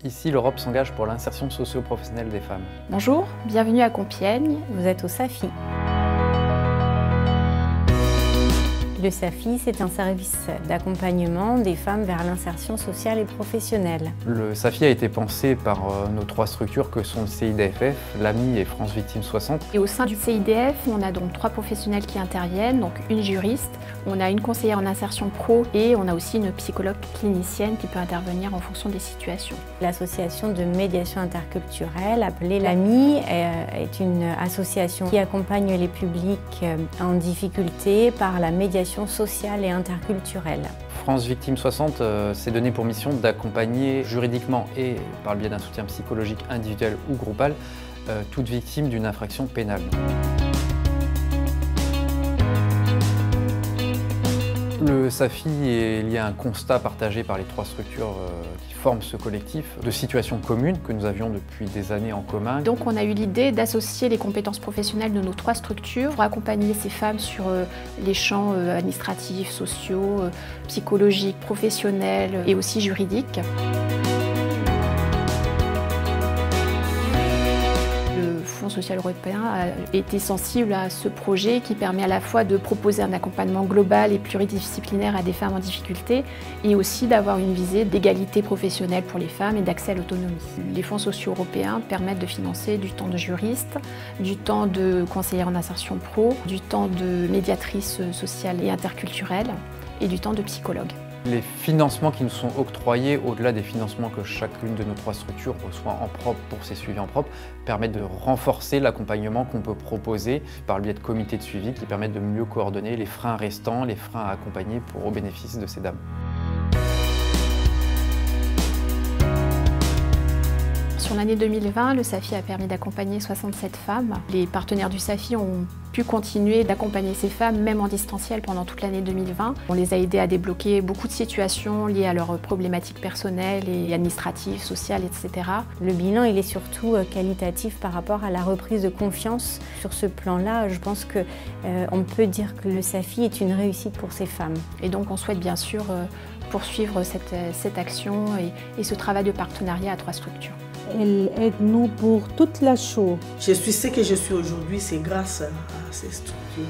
Ici, l'Europe s'engage pour l'insertion socio-professionnelle des femmes. Bonjour, bienvenue à Compiègne. Vous êtes au SAFI. Le SAFI, c'est un service d'accompagnement des femmes vers l'insertion sociale et professionnelle. Le SAFI a été pensé par nos trois structures que sont le CIDFF, l'AMI et France Victime 60. Et au sein du CIDF, on a donc 3 professionnels qui interviennent, donc une juriste, on a une conseillère en insertion pro et on a aussi une psychologue clinicienne qui peut intervenir en fonction des situations. L'association de médiation interculturelle, appelée l'AMI, est une association qui accompagne les publics en difficulté par la médiation sociale et interculturelle. France Victime 60 s'est donné pour mission d'accompagner juridiquement et par le biais d'un soutien psychologique individuel ou groupal toute victime d'une infraction pénale. Le SAFI est lié à un constat partagé par les 3 structures qui forment ce collectif de situations communes que nous avions depuis des années en commun. Donc on a eu l'idée d'associer les compétences professionnelles de nos 3 structures pour accompagner ces femmes sur les champs administratifs, sociaux, psychologiques, professionnels et aussi juridiques. Le Fonds social européen a été sensible à ce projet qui permet à la fois de proposer un accompagnement global et pluridisciplinaire à des femmes en difficulté et aussi d'avoir une visée d'égalité professionnelle pour les femmes et d'accès à l'autonomie. Les fonds sociaux européens permettent de financer du temps de juriste, du temps de conseillère en insertion pro, du temps de médiatrice sociale et interculturelle et du temps de psychologue. Les financements qui nous sont octroyés, au-delà des financements que chacune de nos 3 structures reçoit en propre pour ses suivis en propre, permettent de renforcer l'accompagnement qu'on peut proposer par le biais de comités de suivi qui permettent de mieux coordonner les freins restants, les freins à accompagner au bénéfice de ces dames. Sur l'année 2020, le SAFI a permis d'accompagner 67 femmes. Les partenaires du SAFI ont pu continuer d'accompagner ces femmes, même en distanciel, pendant toute l'année 2020. On les a aidées à débloquer beaucoup de situations liées à leurs problématiques personnelles et administratives, sociales, etc. Le bilan, il est surtout qualitatif par rapport à la reprise de confiance. Sur ce plan-là, je pense qu'on peut dire que le SAFI est une réussite pour ces femmes. Et donc on souhaite bien sûr poursuivre cette action et ce travail de partenariat à 3 structures. Elle aide-nous pour toute la chose. Je suis ce que je suis aujourd'hui, c'est grâce à ces structures.